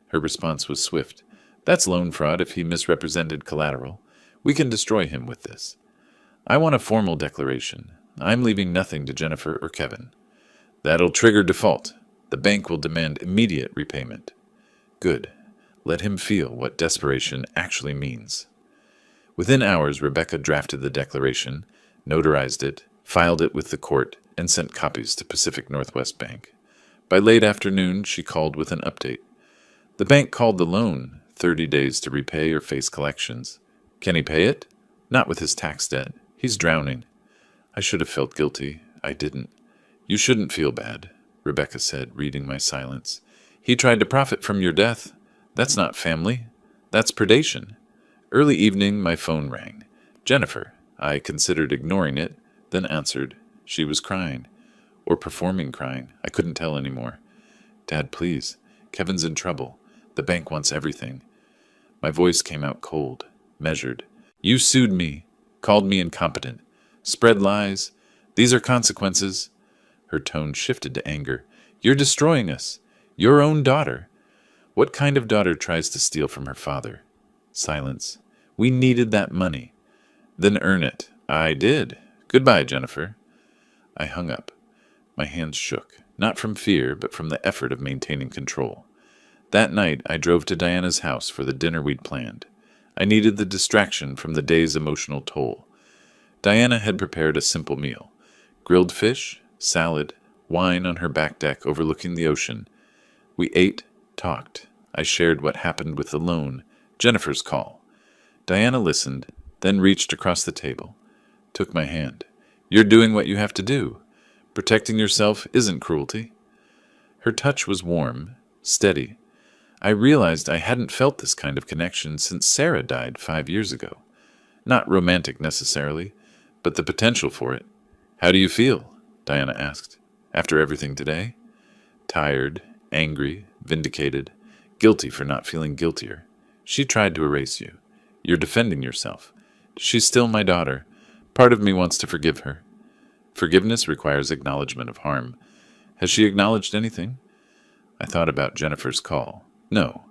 Her response was swift. That's loan fraud if he misrepresented collateral. We can destroy him with this. I want a formal declaration. I'm leaving nothing to Jennifer or Kevin. That'll trigger default. The bank will demand immediate repayment. Good. Let him feel what desperation actually means. Within hours, Rebecca drafted the declaration, notarized it, filed it with the court, and sent copies to Pacific Northwest Bank. By late afternoon, she called with an update. The bank called the loan, 30 days to repay or face collections. Can he pay it? Not with his tax debt. He's drowning. I should have felt guilty. I didn't. You shouldn't feel bad, Rebecca said, reading my silence. He tried to profit from your death. That's not family. That's predation. Early evening, my phone rang. Jennifer. I considered ignoring it, then answered. She was crying. Or performing crying. I couldn't tell anymore. Dad, please. Kevin's in trouble. The bank wants everything. My voice came out cold, measured. You sued me, called me incompetent, spread lies. These are consequences. Her tone shifted to anger. You're destroying us. Your own daughter. What kind of daughter tries to steal from her father? Silence. We needed that money. Then earn it. I did. Goodbye, Jennifer. I hung up. My hands shook, not from fear, but from the effort of maintaining control. That night, I drove to Diana's house for the dinner we'd planned. I needed the distraction from the day's emotional toll. Diana had prepared a simple meal. Grilled fish, salad, wine on her back deck overlooking the ocean. We ate, talked. I shared what happened with the loan, Jennifer's call. Diana listened, then reached across the table. Took my hand. You're doing what you have to do. Protecting yourself isn't cruelty. Her touch was warm, steady. I realized I hadn't felt this kind of connection since Sarah died 5 years ago. Not romantic necessarily, but the potential for it. How do you feel? Diana asked. After everything today? Tired, angry, vindicated, guilty for not feeling guiltier. She tried to erase you. You're defending yourself. She's still my daughter. Part of me wants to forgive her. Forgiveness requires acknowledgement of harm. Has she acknowledged anything? I thought about Jennifer's call. No,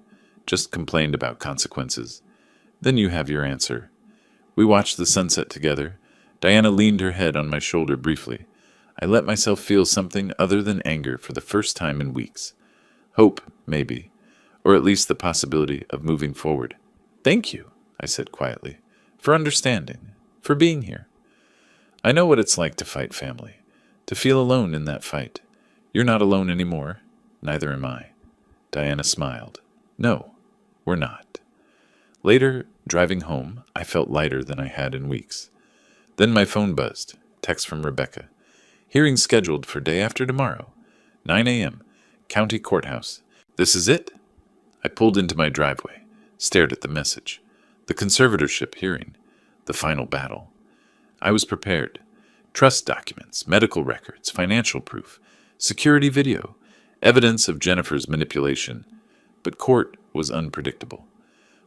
just complained about consequences. Then you have your answer. We watched the sunset together. Diana leaned her head on my shoulder briefly. I let myself feel something other than anger for the first time in weeks. Hope, maybe, or at least the possibility of moving forward. Thank you, I said quietly, for understanding, for being here. I know what it's like to fight family, to feel alone in that fight. You're not alone anymore. Neither am I. Diana smiled. No, we're not. Later, driving home, I felt lighter than I had in weeks. Then my phone buzzed. Text from Rebecca. Hearing scheduled for day after tomorrow. 9 a.m. County Courthouse. This is it? I pulled into my driveway, stared at the message. The conservatorship hearing. The final battle. I was prepared. Trust documents, medical records, financial proof, security video, evidence of Jennifer's manipulation. But court was unpredictable.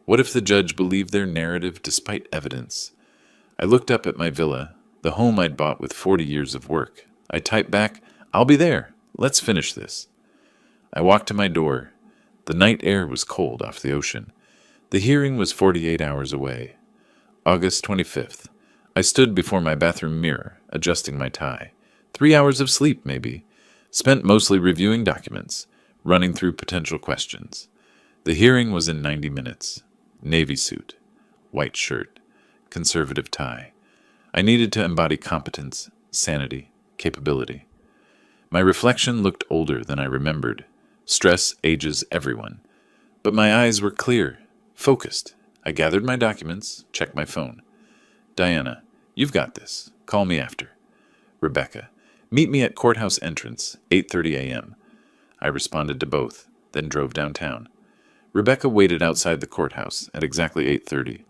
What if the judge believed their narrative despite evidence? I looked up at my villa, the home I'd bought with 40 years of work. I typed back, I'll be there. Let's finish this. I walked to my door. The night air was cold off the ocean. The hearing was 48 hours away. August 25th. I stood before my bathroom mirror, adjusting my tie. 3 hours of sleep, maybe. Spent mostly reviewing documents, running through potential questions. The hearing was in 90 minutes. Navy suit, white shirt, conservative tie. I needed to embody competence, sanity, capability. My reflection looked older than I remembered. Stress ages everyone. But my eyes were clear, focused. I gathered my documents, checked my phone. Diana, you've got this. Call me after. Rebecca, meet me at courthouse entrance, 8:30 a.m. I responded to both, then drove downtown. Rebecca waited outside the courthouse at exactly 8:30.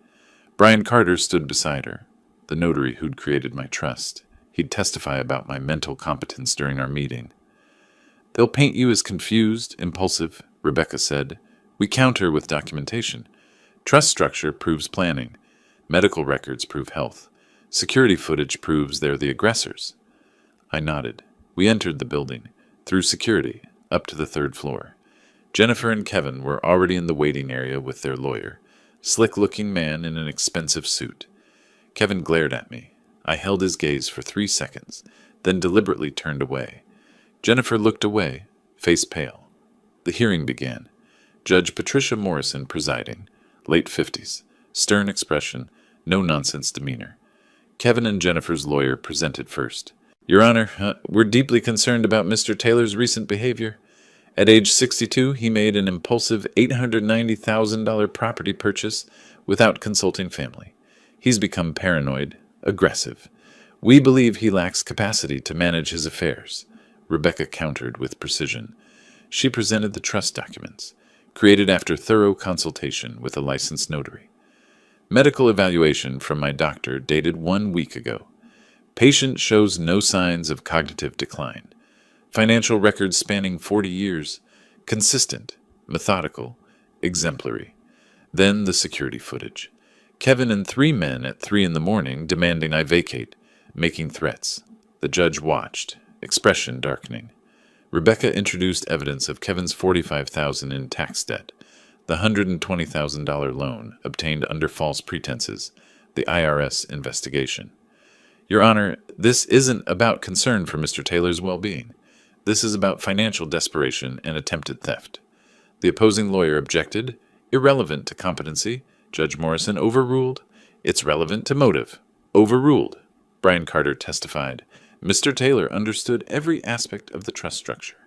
Brian Carter stood beside her, the notary who'd created my trust. He'd testify about my mental competence during our meeting. They'll paint you as confused, impulsive, Rebecca said. We counter with documentation. Trust structure proves planning. Medical records prove health. Security footage proves they're the aggressors. I nodded. We entered the building, through security, up to the 3rd floor. Jennifer and Kevin were already in the waiting area with their lawyer, slick-looking man in an expensive suit. Kevin glared at me. I held his gaze for 3 seconds, then deliberately turned away. Jennifer looked away, face pale. The hearing began. Judge Patricia Morrison presiding, late 50s, stern expression, no-nonsense demeanor. Kevin and Jennifer's lawyer presented first. Your Honor, we're deeply concerned about Mr. Taylor's recent behavior. At age 62, he made an impulsive $890,000 property purchase without consulting family. He's become paranoid, aggressive. We believe he lacks capacity to manage his affairs. Rebecca countered with precision. She presented the trust documents, created after thorough consultation with a licensed notary. Medical evaluation from my doctor dated 1 week ago. Patient shows no signs of cognitive decline. Financial records spanning 40 years. Consistent, methodical, exemplary. Then the security footage. Kevin and 3 men at 3 in the morning demanding I vacate, making threats. The judge watched, expression darkening. Rebecca introduced evidence of Kevin's $45,000 in tax debt, the $120,000 loan obtained under false pretenses, the IRS investigation. Your Honor, this isn't about concern for Mr. Taylor's well-being. This is about financial desperation and attempted theft. The opposing lawyer objected, irrelevant to competency. Judge Morrison overruled, it's relevant to motive. Overruled. Brian Carter testified, Mr. Taylor understood every aspect of the trust structure.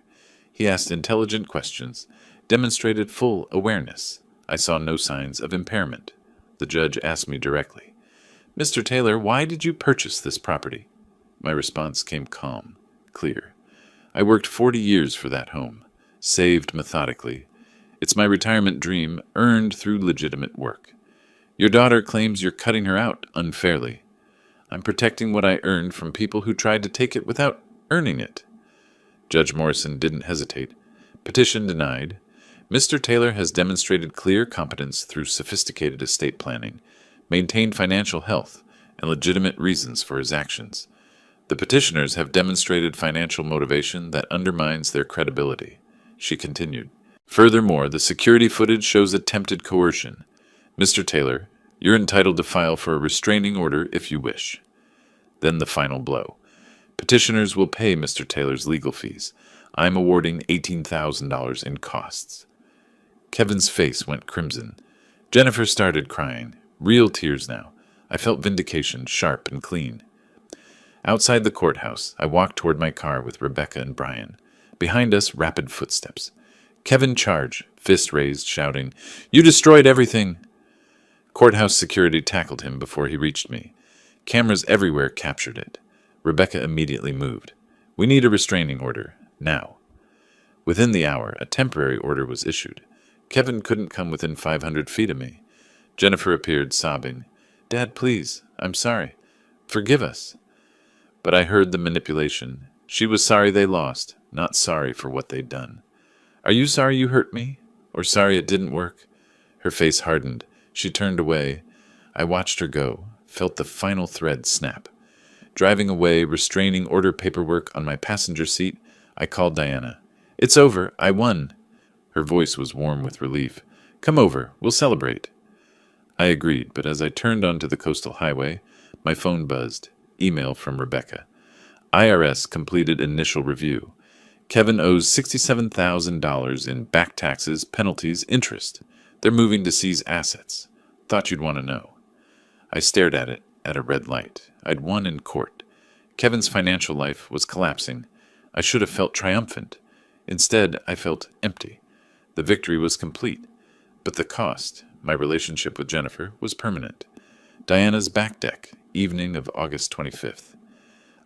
He asked intelligent questions, demonstrated full awareness. I saw no signs of impairment. The judge asked me directly, Mr. Taylor, why did you purchase this property? My response came calm, clear. I worked 40 years for that home, saved methodically. It's my retirement dream, earned through legitimate work. Your daughter claims you're cutting her out unfairly. I'm protecting what I earned from people who tried to take it without earning it. Judge Morrison didn't hesitate. Petition denied. Mr. Taylor has demonstrated clear competence through sophisticated estate planning, maintained financial health, and legitimate reasons for his actions. The petitioners have demonstrated financial motivation that undermines their credibility. She continued. Furthermore, the security footage shows attempted coercion. Mr. Taylor, you're entitled to file for a restraining order if you wish. Then the final blow. Petitioners will pay Mr. Taylor's legal fees. I'm awarding $18,000 in costs. Kevin's face went crimson. Jennifer started crying. Real tears now. I felt vindication, sharp and clean. Outside the courthouse, I walked toward my car with Rebecca and Brian. Behind us, rapid footsteps. Kevin charged, fist raised, shouting, You destroyed everything! Courthouse security tackled him before he reached me. Cameras everywhere captured it. Rebecca immediately moved. We need a restraining order, now. Within the hour, a temporary order was issued. Kevin couldn't come within 500 feet of me. Jennifer appeared, sobbing. Dad, please, I'm sorry. Forgive us. But I heard the manipulation. She was sorry they lost, not sorry for what they'd done. Are you sorry you hurt me? Or sorry it didn't work? Her face hardened. She turned away. I watched her go, felt the final thread snap. Driving away, restraining order paperwork on my passenger seat, I called Diana. It's over. I won. Her voice was warm with relief. Come over. We'll celebrate. I agreed, but as I turned onto the coastal highway, my phone buzzed. Email from Rebecca. IRS completed initial review. Kevin owes $67,000 in back taxes, penalties, interest. They're moving to seize assets. Thought you'd want to know. I stared at it at a red light. I'd won in court. Kevin's financial life was collapsing. I should have felt triumphant. Instead, I felt empty. The victory was complete. But the cost, my relationship with Jennifer, was permanent. Diana's back deck, evening of August 25th.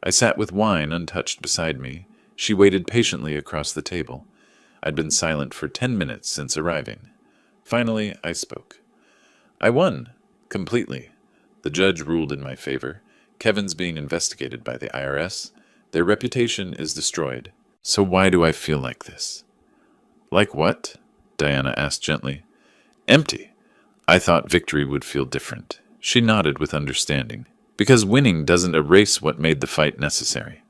I sat with wine untouched beside me. She waited patiently across the table. I'd been silent for 10 minutes since arriving. Finally, I spoke. I won. Completely. The judge ruled in my favor. Kevin's being investigated by the IRS. Their reputation is destroyed. So why do I feel like this? Like what? Diana asked gently. Empty. I thought victory would feel different. She nodded with understanding. Because winning doesn't erase what made the fight necessary.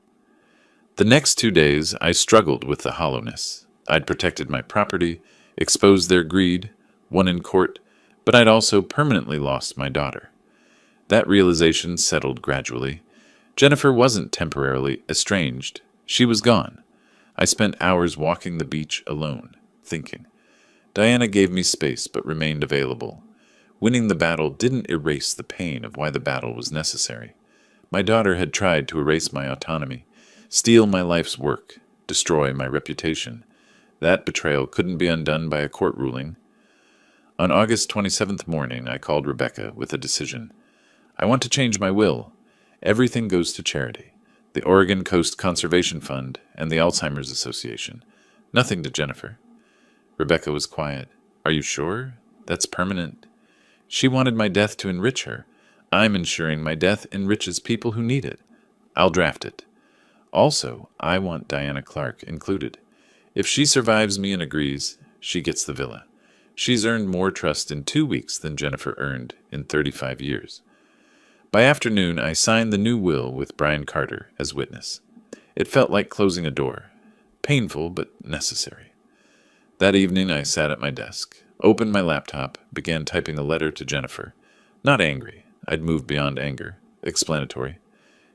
The next 2 days, I struggled with the hollowness. I'd protected my property, exposed their greed, won in court, but I'd also permanently lost my daughter. That realization settled gradually. Jennifer wasn't temporarily estranged. She was gone. I spent hours walking the beach alone, thinking. Diana gave me space but remained available. Winning the battle didn't erase the pain of why the battle was necessary. My daughter had tried to erase my autonomy, steal my life's work, destroy my reputation. That betrayal couldn't be undone by a court ruling. On August 27th morning, I called Rebecca with a decision. I want to change my will. Everything goes to charity. The Oregon Coast Conservation Fund and the Alzheimer's Association. Nothing to Jennifer. Rebecca was quiet. Are you sure? That's permanent. She wanted my death to enrich her. I'm ensuring my death enriches people who need it. I'll draft it. Also, I want Diana Clark included. If she survives me and agrees, she gets the villa. She's earned more trust in 2 weeks than Jennifer earned in 35 years. By afternoon, I signed the new will with Brian Carter as witness. It felt like closing a door. Painful, but necessary. That evening, I sat at my desk, opened my laptop, began typing a letter to Jennifer. Not angry. I'd moved beyond anger. Explanatory.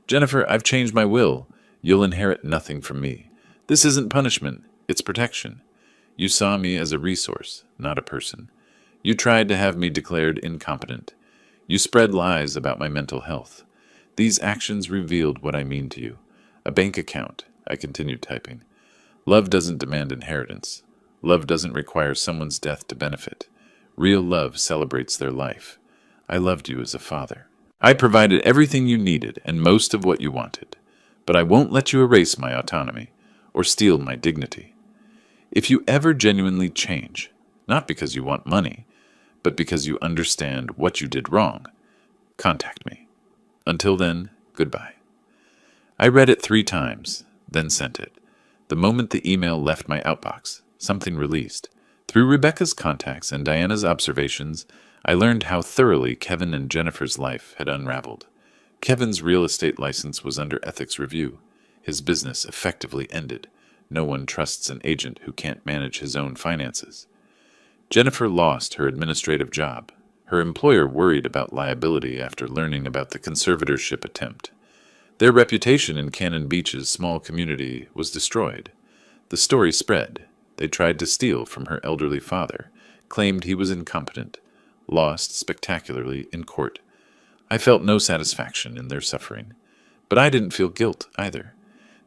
Jennifer, I've changed my will. You'll inherit nothing from me. This isn't punishment. It's protection. You saw me as a resource, not a person. You tried to have me declared incompetent. You spread lies about my mental health. These actions revealed what I mean to you. A bank account, I continued typing. Love doesn't demand inheritance. Love doesn't require someone's death to benefit. Real love celebrates their life. I loved you as a father. I provided everything you needed and most of what you wanted. But I won't let you erase my autonomy or steal my dignity. If you ever genuinely change, not because you want money, but because you understand what you did wrong, contact me. Until then, goodbye. I read it 3 times, then sent it. The moment the email left my outbox, something released. Through Rebecca's contacts and Diana's observations, I learned how thoroughly Kevin and Jennifer's life had unraveled. Kevin's real estate license was under ethics review. His business effectively ended. No one trusts an agent who can't manage his own finances. Jennifer lost her administrative job. Her employer worried about liability after learning about the conservatorship attempt. Their reputation in Cannon Beach's small community was destroyed. The story spread. They tried to steal from her elderly father, claimed he was incompetent, lost spectacularly in court. I felt no satisfaction in their suffering, but I didn't feel guilt either.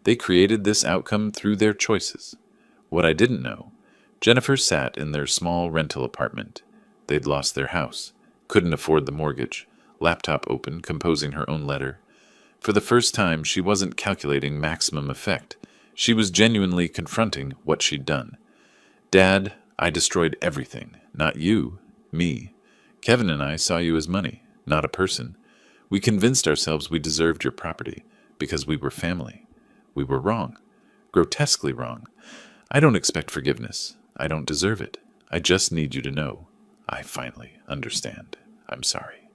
They created this outcome through their choices. What I didn't know, Jennifer sat in their small rental apartment. They'd lost their house, couldn't afford the mortgage, laptop open, composing her own letter. For the first time, she wasn't calculating maximum effect. She was genuinely confronting what she'd done. Dad, I destroyed everything. Not you, me. Kevin and I saw you as money, not a person. We convinced ourselves we deserved your property because we were family. We were wrong, grotesquely wrong. I don't expect forgiveness. I don't deserve it. I just need you to know. I finally understand. I'm sorry.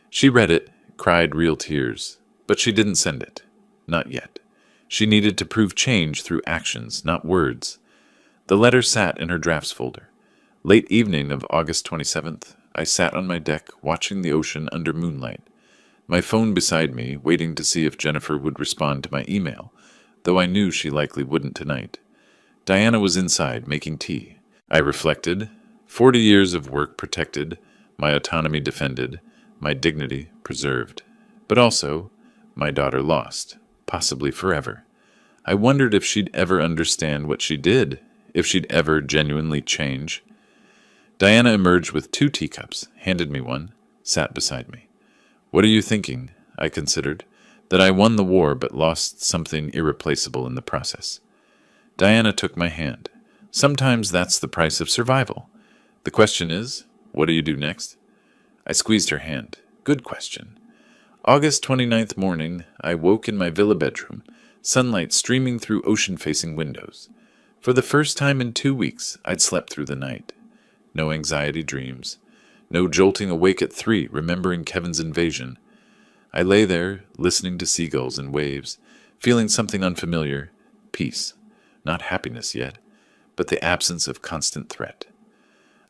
She read it, cried real tears, but she didn't send it. Not yet. She needed to prove change through actions, not words. The letter sat in her drafts folder. Late evening of August 27th, I sat on my deck watching the ocean under moonlight. My phone beside me, waiting to see if Jennifer would respond to my email, though I knew she likely wouldn't tonight. Diana was inside, making tea. I reflected. 40 years of work protected, my autonomy defended, my dignity preserved. But also, my daughter lost, possibly forever. I wondered if she'd ever understand what she did, if she'd ever genuinely change. Diana emerged with 2 teacups, handed me one, sat beside me. What are you thinking? I considered. That I won the war but lost something irreplaceable in the process. Diana took my hand. Sometimes that's the price of survival. The question is, what do you do next? I squeezed her hand. Good question. August 29th morning, I woke in my villa bedroom, sunlight streaming through ocean-facing windows. For the first time in 2 weeks, I'd slept through the night. No anxiety dreams. No jolting awake at 3, remembering Kevin's invasion. I lay there, listening to seagulls and waves, feeling something unfamiliar. Peace. Not happiness yet, but the absence of constant threat.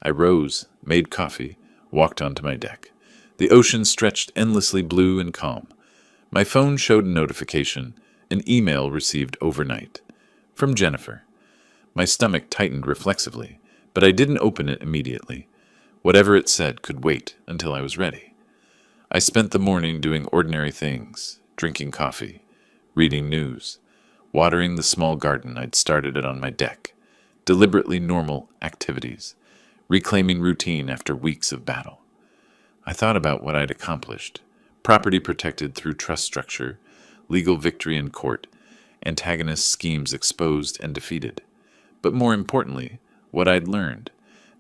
I rose, made coffee, walked onto my deck. The ocean stretched endlessly blue and calm. My phone showed a notification, an email received overnight. From Jennifer. My stomach tightened reflexively, but I didn't open it immediately. Whatever it said could wait until I was ready. I spent the morning doing ordinary things, drinking coffee, reading news, watering the small garden I'd started it on my deck, deliberately normal activities, reclaiming routine after weeks of battle. I thought about what I'd accomplished, property protected through trust structure, legal victory in court, antagonist schemes exposed and defeated. But more importantly, what I'd learned,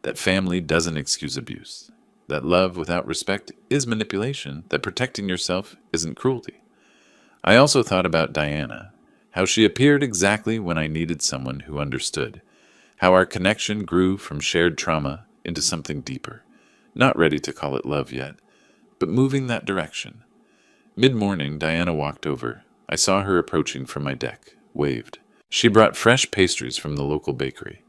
that family doesn't excuse abuse. that love without respect is manipulation, that protecting yourself isn't cruelty. I also thought about Diana, how she appeared exactly when I needed someone who understood, how our connection grew from shared trauma into something deeper. Not ready to call it love yet, but moving that direction. Mid-morning, Diana walked over. I saw her approaching from my deck, waved. She brought fresh pastries from the local bakery.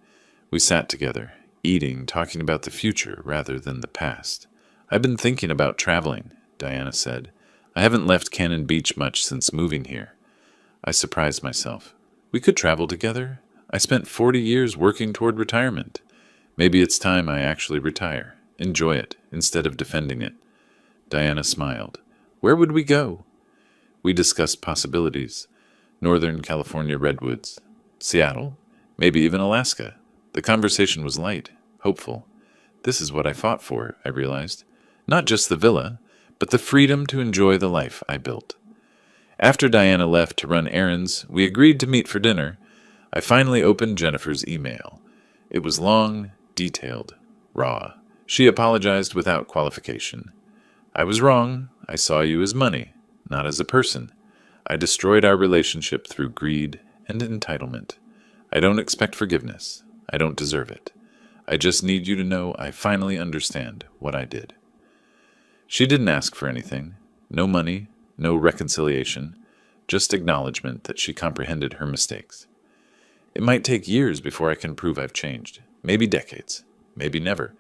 We sat together, eating, talking about the future rather than the past. I've been thinking about traveling, Diana said. I haven't left Cannon Beach much since moving here. I surprised myself. We could travel together. I spent 40 years working toward retirement. Maybe it's time I actually retire. Enjoy it, instead of defending it. Diana smiled. Where would we go? We discussed possibilities. Northern California redwoods. Seattle? Maybe even Alaska. The conversation was light, hopeful. This is what I fought for, I realized. Not just the villa, but the freedom to enjoy the life I built. After Diana left to run errands, we agreed to meet for dinner. I finally opened Jennifer's email. It was long, detailed, raw. She apologized without qualification. I was wrong. I saw you as money, not as a person. I destroyed our relationship through greed and entitlement. I don't expect forgiveness. I don't deserve it. I just need you to know I finally understand what I did. She didn't ask for anything. No money, no reconciliation, just acknowledgement that she comprehended her mistakes. It might take years before I can prove I've changed. Maybe decades. Maybe never.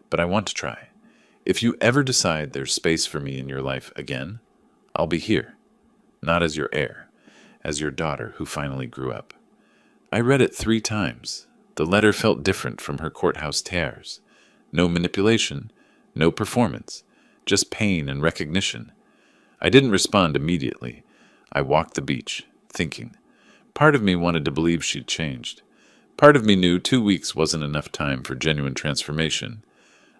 But I want to try. If you ever decide there's space for me in your life again, I'll be here. Not as your heir, as your daughter who finally grew up. I read it 3 times. The letter felt different from her courthouse tears. No manipulation, no performance, just pain and recognition. I didn't respond immediately. I walked the beach, thinking. Part of me wanted to believe she'd changed. Part of me knew 2 weeks wasn't enough time for genuine transformation.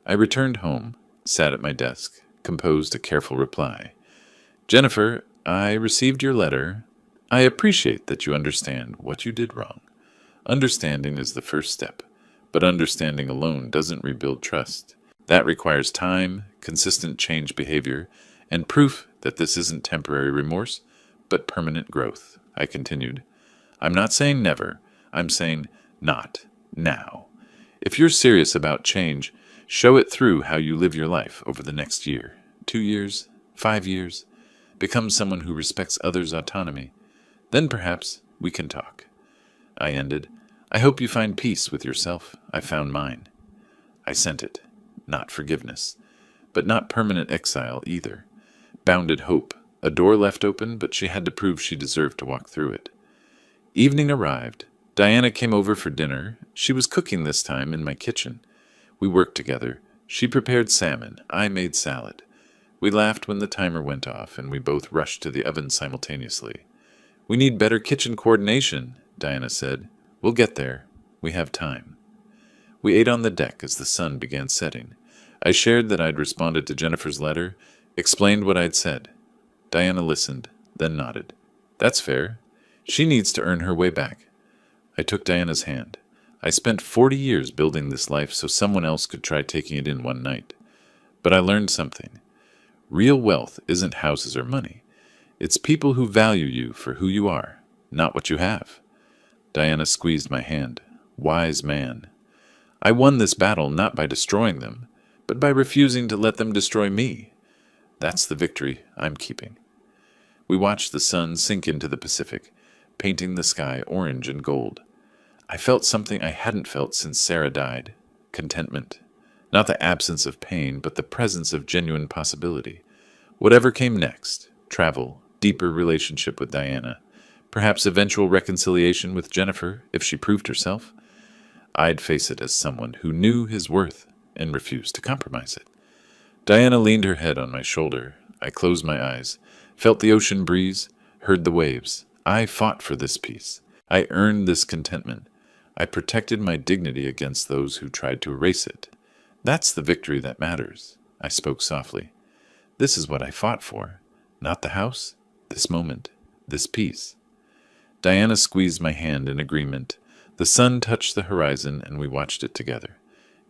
I returned home, sat at my desk, composed a careful reply. Jennifer, I received your letter. I appreciate that you understand what you did wrong. Understanding is the first step, but understanding alone doesn't rebuild trust. That requires time, consistent change behavior, and proof that this isn't temporary remorse, but permanent growth, I continued. I'm not saying never. I'm saying not now. If you're serious about change, show it through how you live your life over the next year, 2 years, 5 years. Become someone who respects others' autonomy. Then perhaps we can talk. I ended. I hope you find peace with yourself. I found mine. I sent it. Not forgiveness. But not permanent exile either. Bounded hope. A door left open, but she had to prove she deserved to walk through it. Evening arrived. Diana came over for dinner. She was cooking this time in my kitchen. We worked together. She prepared salmon. I made salad. We laughed when the timer went off, and we both rushed to the oven simultaneously. We need better kitchen coordination, Diana said. We'll get there. We have time. We ate on the deck as the sun began setting. I shared that I'd responded to Jennifer's letter, explained what I'd said. Diana listened, then nodded. That's fair. She needs to earn her way back. I took Diana's hand. I spent 40 years building this life so someone else could try taking it in one night. But I learned something. Real wealth isn't houses or money. It's people who value you for who you are, not what you have. Diana squeezed my hand. Wise man. I won this battle not by destroying them, but by refusing to let them destroy me. That's the victory I'm keeping. We watched the sun sink into the Pacific, painting the sky orange and gold. I felt something I hadn't felt since Sarah died. Contentment. Not the absence of pain, but the presence of genuine possibility. Whatever came next, travel, deeper relationship with Diana, perhaps eventual reconciliation with Jennifer if she proved herself, I'd face it as someone who knew his worth and refused to compromise it. Diana leaned her head on my shoulder. I closed my eyes, felt the ocean breeze, heard the waves. I fought for this peace. I earned this contentment. I protected my dignity against those who tried to erase it. That's the victory that matters. I spoke softly. This is what I fought for. Not the house, this moment, this peace. Diana squeezed my hand in agreement. The sun touched the horizon and we watched it together.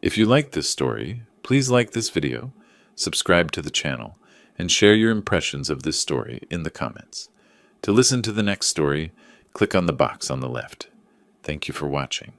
If you like this story, Please like this video, subscribe to the channel, and share your impressions of this story in the comments. To listen to the next story, click on the box on the left. Thank you for watching.